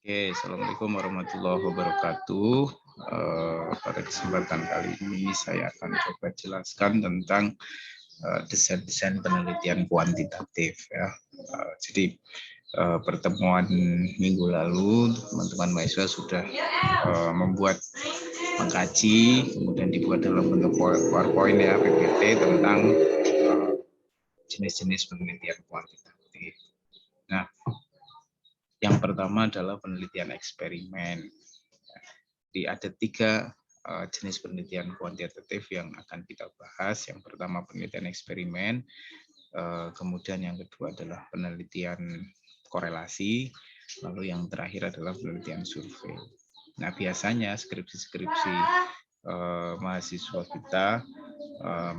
Oke, Assalamualaikum warahmatullahi wabarakatuh. Pada kesempatan kali ini saya akan coba jelaskan tentang desain-desain penelitian kuantitatif ya. Jadi pertemuan minggu lalu teman-teman mahasiswa sudah membuat mengkaji, kemudian dibuat dalam bentuk PowerPoint ya, PPT tentang jenis-jenis penelitian kuantitatif. Nah, yang pertama adalah penelitian eksperimen. Jadi ada 3 jenis penelitian kuantitatif yang akan kita bahas. Yang pertama penelitian eksperimen, kemudian yang kedua adalah penelitian korelasi, lalu yang terakhir adalah penelitian survei. Nah, biasanya skripsi-skripsi mahasiswa kita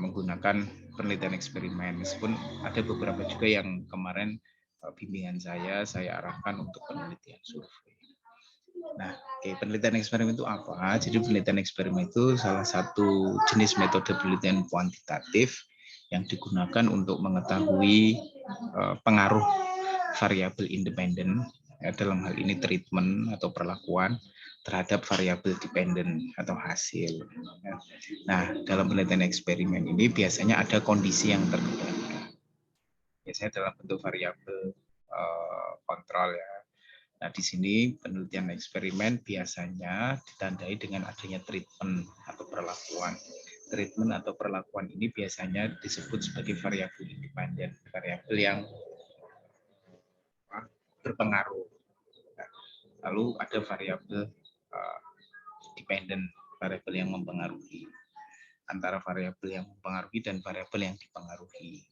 menggunakan penelitian eksperimen, meskipun ada beberapa juga yang kemarin bimbingan saya arahkan untuk penelitian survei. Nah, penelitian eksperimen itu apa? Jadi penelitian eksperimen itu salah satu jenis metode penelitian kuantitatif yang digunakan untuk mengetahui pengaruh variabel independen, ya, dalam hal ini treatment atau perlakuan terhadap variabel dependen atau hasil. Ya. Nah, dalam penelitian eksperimen ini biasanya ada kondisi yang terkendali. Biasanya dalam bentuk variabel kontrol ya. Nah, di sini penelitian eksperimen biasanya ditandai dengan adanya treatment atau perlakuan. Treatment atau perlakuan ini biasanya disebut sebagai variabel independen, variabel yang berpengaruh. Lalu ada variabel dependent, variabel yang mempengaruhi. Antara variabel yang mempengaruhi dan variabel yang dipengaruhi.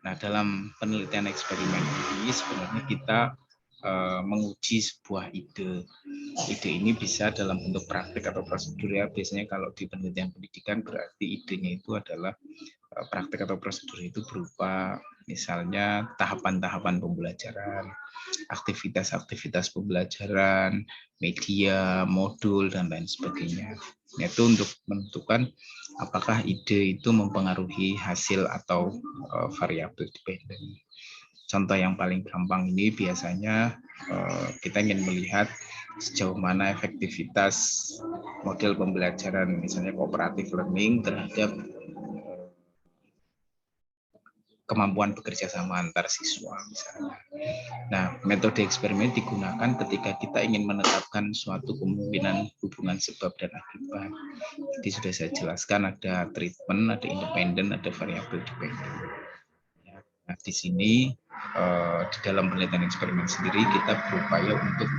Nah, dalam penelitian eksperimen ini sebenarnya kita menguji sebuah ide. Ide ini bisa dalam bentuk praktik atau prosedur ya. Biasanya kalau di penelitian pendidikan berarti idenya itu adalah praktik atau prosedur itu berupa misalnya tahapan-tahapan pembelajaran, aktivitas-aktivitas pembelajaran, media, modul, dan lain sebagainya. Yaitu untuk menentukan apakah ide itu mempengaruhi hasil atau variabel dependen. Contoh yang paling gampang ini biasanya kita ingin melihat sejauh mana efektivitas model pembelajaran misalnya cooperative learning terhadap kemampuan bekerja sama antar siswa misalnya. Nah, metode eksperimen digunakan ketika kita ingin menetapkan suatu kemungkinan hubungan sebab dan akibat. Jadi sudah saya jelaskan ada treatment, ada independen, ada variabel dependen. Nah, di sini di dalam penelitian eksperimen sendiri kita berupaya untuk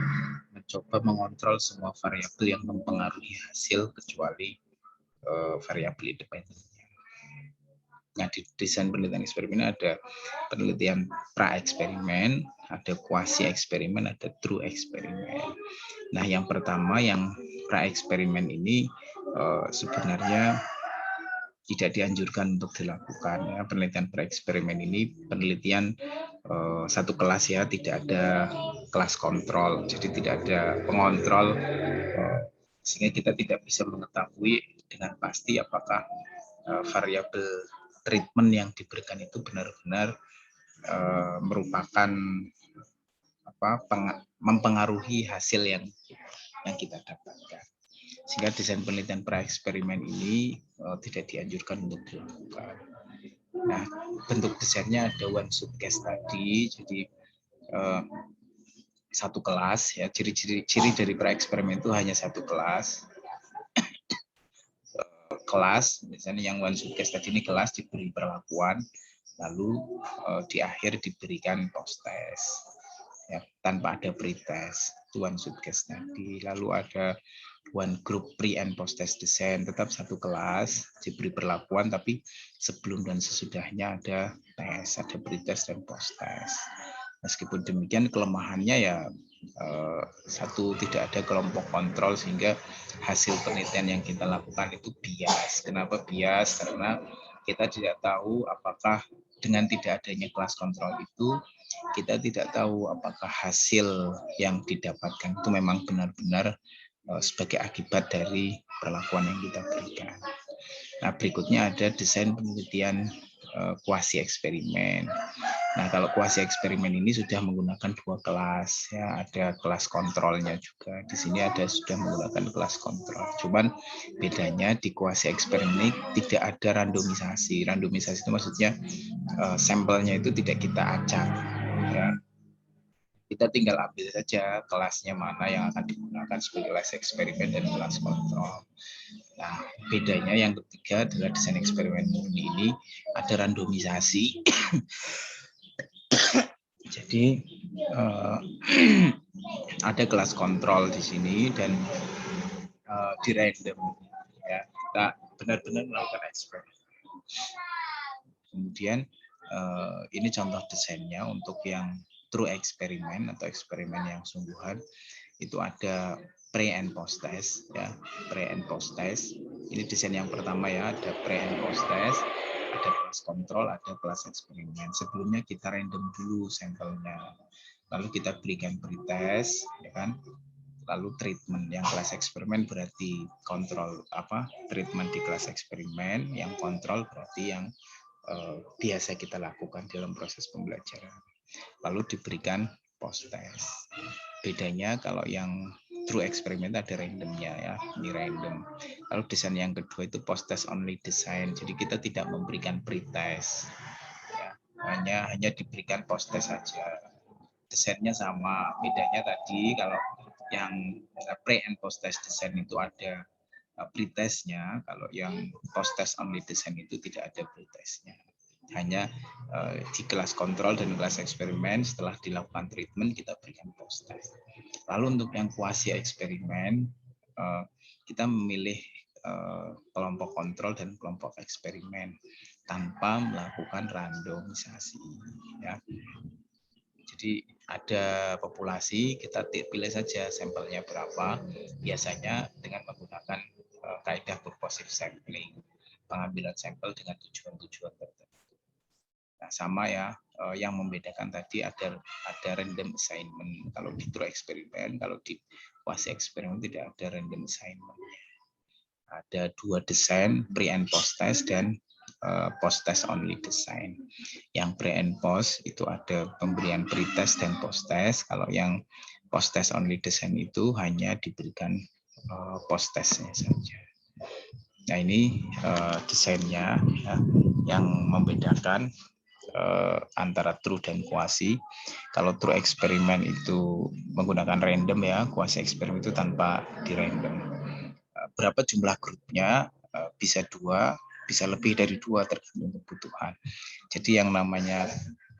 mencoba mengontrol semua variabel yang mempengaruhi hasil kecuali variabel independen. Nah, di desain penelitian eksperimen ada penelitian pra-eksperimen, ada kuasi-eksperimen, ada true eksperimen. Nah, yang pertama yang pra-eksperimen ini sebenarnya tidak dianjurkan untuk dilakukan. Ya. Penelitian pra-eksperimen ini penelitian satu kelas ya, tidak ada kelas kontrol, jadi tidak ada pengontrol, sehingga kita tidak bisa mengetahui dengan pasti apakah variabel treatment yang diberikan itu benar-benar merupakan mempengaruhi hasil yang kita dapatkan. Sehingga desain penelitian pra-eksperimen ini tidak dianjurkan untuk dilakukan. Nah, bentuk desainnya ada one shot case tadi, jadi satu kelas ya, ciri dari pra-eksperimen itu hanya satu kelas. Kelas, misalnya yang one shot case tadi ini kelas diberi perlakuan, lalu di akhir diberikan post test ya, tanpa ada pre-test, itu one shot case tadi. Lalu ada one group pre and post test design, tetap satu kelas diberi perlakuan, tapi sebelum dan sesudahnya ada tes, ada pre-test dan post test. Meskipun demikian kelemahannya ya satu, tidak ada kelompok kontrol sehingga hasil penelitian yang kita lakukan itu bias. Kenapa bias? Karena kita tidak tahu apakah dengan tidak adanya kelas kontrol itu kita tidak tahu apakah hasil yang didapatkan itu memang benar-benar sebagai akibat dari perlakuan yang kita berikan. Nah, berikutnya ada desain penelitian kuasi eksperimen. Nah, kalau kuasi eksperimen ini sudah menggunakan 2 kelas, ya, ada kelas kontrolnya juga. Di sini ada sudah menggunakan kelas kontrol. Cuman bedanya di kuasi eksperimen ini tidak ada randomisasi. Randomisasi itu maksudnya sampelnya itu tidak kita acak, ya. Kita tinggal ambil saja kelasnya mana yang akan digunakan sebagai kelas eksperimen dan kelas kontrol. Nah, bedanya yang ketiga adalah desain eksperimen murni ini ada randomisasi. Jadi ada kelas kontrol di sini dan di random, ya, kita benar-benar melakukan eksperimen. Kemudian ini contoh desainnya untuk yang true eksperimen atau eksperimen yang sungguhan, itu ada pre and post test, ya, pre and post test. Ini desain yang pertama, ya, ada pre and post test, ada kelas kontrol, ada kelas eksperimen. Sebelumnya kita random dulu sampelnya, lalu kita berikan pretest, ya kan, lalu treatment. Yang kelas eksperimen berarti kontrol treatment di kelas eksperimen, yang kontrol berarti yang biasa kita lakukan dalam proses pembelajaran. Lalu diberikan post test. Bedanya kalau yang true eksperimen ada randomnya, ya, ini random. Lalu desain yang kedua itu post test only design. Jadi kita tidak memberikan pretest, ya, hanya diberikan post test saja. Desainnya sama, bedanya tadi kalau yang pre and post test desain itu ada pretestnya, kalau yang post test only desain itu tidak ada pretestnya. Hanya di kelas kontrol dan kelas eksperimen setelah dilakukan treatment kita berikan post test. Lalu untuk yang kuasi eksperimen kita memilih kelompok kontrol dan kelompok eksperimen tanpa melakukan randomisasi, ya. Jadi ada populasi, kita pilih saja sampelnya berapa, biasanya dengan menggunakan kaidah purposive sampling, pengambilan sampel dengan tujuan-tujuan tertentu. Nah, sama, ya, yang membedakan tadi ada random assignment kalau di true eksperimen, kalau di kuasi eksperimen tidak ada random assignment. Ada 2 desain, pre and post test dan post test only design. Yang pre and post itu ada pemberian pretest dan post test. Kalau yang post test only design itu hanya diberikan post testnya saja. Nah, ini desainnya, ya, yang membedakan antara true dan kuasi. Kalau true eksperimen itu menggunakan random, ya, kuasi eksperimen itu tanpa di random. Berapa jumlah grupnya, bisa 2, bisa lebih dari 2 tergantung kebutuhan. Jadi yang namanya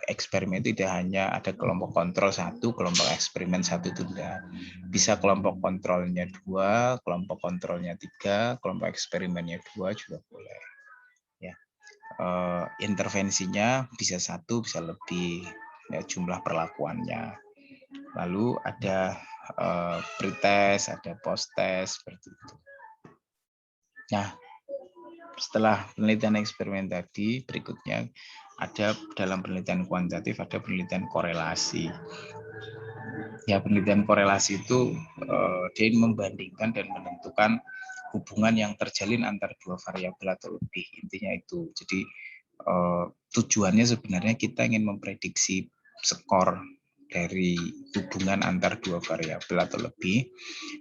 eksperimen itu tidak hanya ada kelompok kontrol 1, kelompok eksperimen 1 itu tidak. Bisa kelompok kontrolnya 2, kelompok kontrolnya 3, kelompok eksperimennya 2 juga boleh. Ya. Intervensinya bisa 1, bisa lebih, ya, jumlah perlakuannya. Lalu ada pretest, ada post test, seperti itu. Nah, setelah penelitian eksperimen tadi, berikutnya ada dalam penelitian kuantitatif ada penelitian korelasi. Ya, penelitian korelasi itu dia membandingkan dan menentukan hubungan yang terjalin antara 2 variabel atau lebih. Intinya itu. Jadi tujuannya sebenarnya kita ingin memprediksi skor dari hubungan antar 2 variabel atau lebih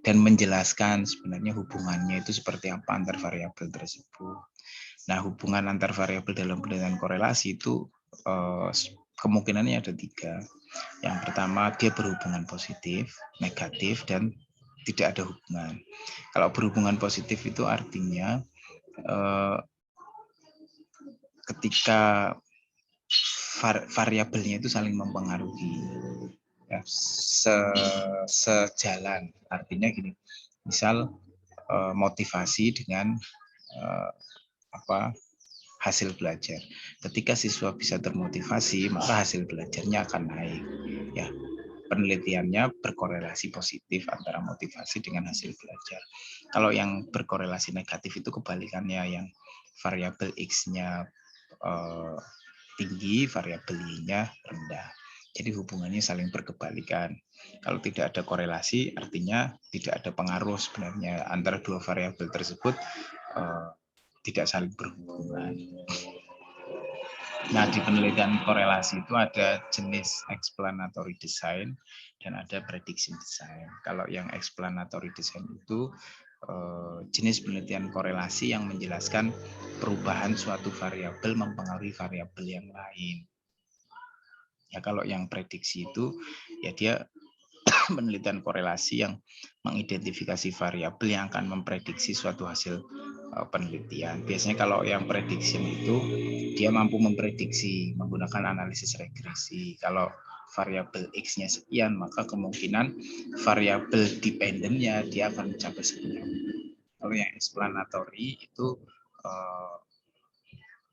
dan menjelaskan sebenarnya hubungannya itu seperti apa antar variabel tersebut. Nah, hubungan antar variabel dalam penelitian korelasi itu kemungkinannya ada 3. Yang pertama, dia berhubungan positif, negatif, dan tidak ada hubungan. Kalau berhubungan positif itu artinya ketika variabelnya itu saling mempengaruhi, ya, sejalan. Artinya gini, misal motivasi dengan hasil belajar. Ketika siswa bisa termotivasi, maka hasil belajarnya akan naik. Ya, penelitiannya berkorelasi positif antara motivasi dengan hasil belajar. Kalau yang berkorelasi negatif itu kebalikannya, yang variabel X-nya tinggi, variabel Y-nya rendah. Jadi hubungannya saling berkebalikan. Kalau tidak ada korelasi, artinya tidak ada pengaruh sebenarnya antara 2 variabel tersebut tidak saling berhubungan. Nah, di penelitian korelasi itu ada jenis explanatory design dan ada prediction design. Kalau yang explanatory design itu jenis penelitian korelasi yang menjelaskan perubahan suatu variabel mempengaruhi variabel yang lain. Ya, kalau yang prediksi itu ya dia penelitian korelasi yang mengidentifikasi variabel yang akan memprediksi suatu hasil penelitian. Biasanya kalau yang prediction itu dia mampu memprediksi menggunakan analisis regresi. Kalau variabel X-nya sekian, maka kemungkinan variabel dependennya dia akan mencapai sekian. Kalau yang explanatory itu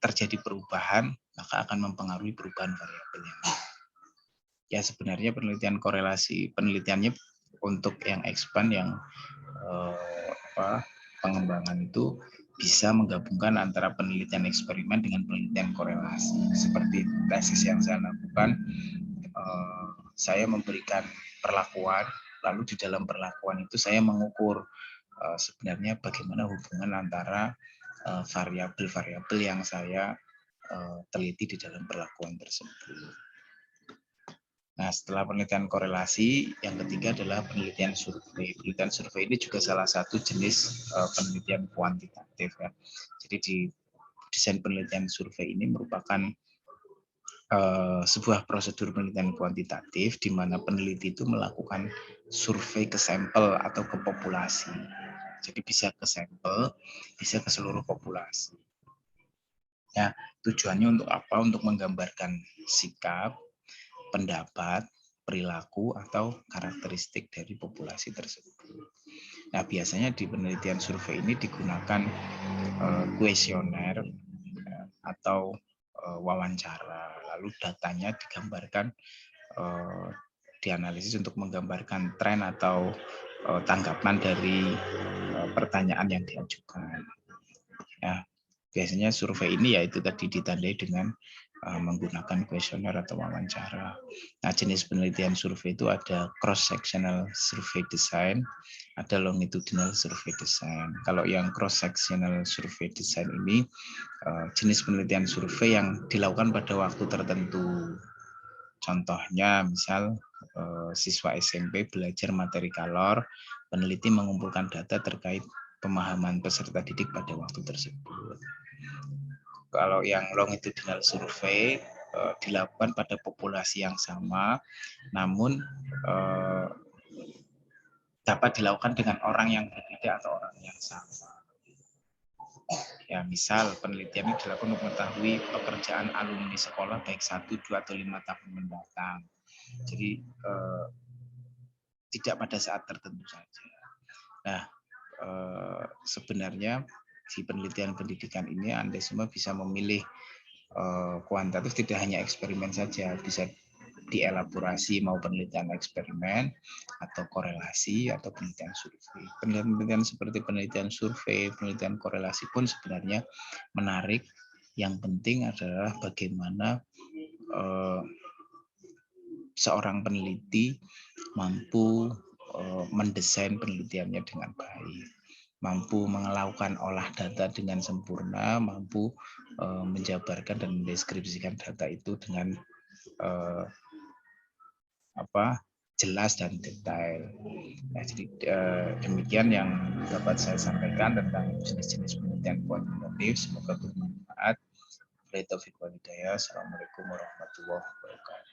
terjadi perubahan, maka akan mempengaruhi perubahan variabel yang lain. Ya, sebenarnya penelitian korelasi, penelitiannya untuk yang expand, yang pengembangan itu bisa menggabungkan antara penelitian eksperimen dengan penelitian korelasi. Seperti tesis yang saya lakukan, saya memberikan perlakuan, lalu di dalam perlakuan itu saya mengukur sebenarnya bagaimana hubungan antara variabel-variabel yang saya teliti di dalam perlakuan tersebut. Nah, setelah penelitian korelasi, yang ketiga adalah penelitian survei. Penelitian survei ini juga salah satu jenis penelitian kuantitatif, ya. Jadi di desain penelitian survei ini merupakan sebuah prosedur penelitian kuantitatif di mana peneliti itu melakukan survei ke sampel atau ke populasi. Jadi bisa ke sampel, bisa ke seluruh populasi. Ya, tujuannya untuk apa? Untuk menggambarkan sikap, pendapat, perilaku, atau karakteristik dari populasi tersebut. Nah, biasanya di penelitian survei ini digunakan kuesioner atau wawancara, lalu datanya digambarkan, dianalisis untuk menggambarkan tren atau tanggapan dari pertanyaan yang diajukan. Ya, biasanya survei ini yaitu tadi ditandai dengan menggunakan kuesioner atau wawancara. Nah, jenis penelitian survei itu ada cross-sectional survey design, ada longitudinal survey design. Kalau yang cross-sectional survey design ini jenis penelitian survei yang dilakukan pada waktu tertentu. Contohnya, misal siswa SMP belajar materi kalor, peneliti mengumpulkan data terkait pemahaman peserta didik pada waktu tersebut. Kalau yang longitudinal survei dilakukan pada populasi yang sama, namun dapat dilakukan dengan orang yang berbeda atau orang yang sama. Ya, misal penelitian ini dilakukan untuk mengetahui pekerjaan alumni sekolah baik 1, 2, atau 5 tahun mendatang. Jadi tidak pada saat tertentu saja. Nah, sebenarnya di penelitian pendidikan ini Anda semua bisa memilih kuantitatif, tidak hanya eksperimen saja, bisa dielaborasi mau penelitian eksperimen atau korelasi atau penelitian survei. Penelitian seperti penelitian survei, penelitian korelasi pun sebenarnya menarik. Yang penting adalah bagaimana seorang peneliti mampu mendesain penelitiannya dengan baik, mampu melakukan olah data dengan sempurna, mampu menjabarkan dan mendeskripsikan data itu dengan jelas dan detail. Nah, jadi demikian yang dapat saya sampaikan tentang jenis-jenis penelitian kuantitatif. Semoga bermanfaat. Assalamualaikum warahmatullahi wabarakatuh.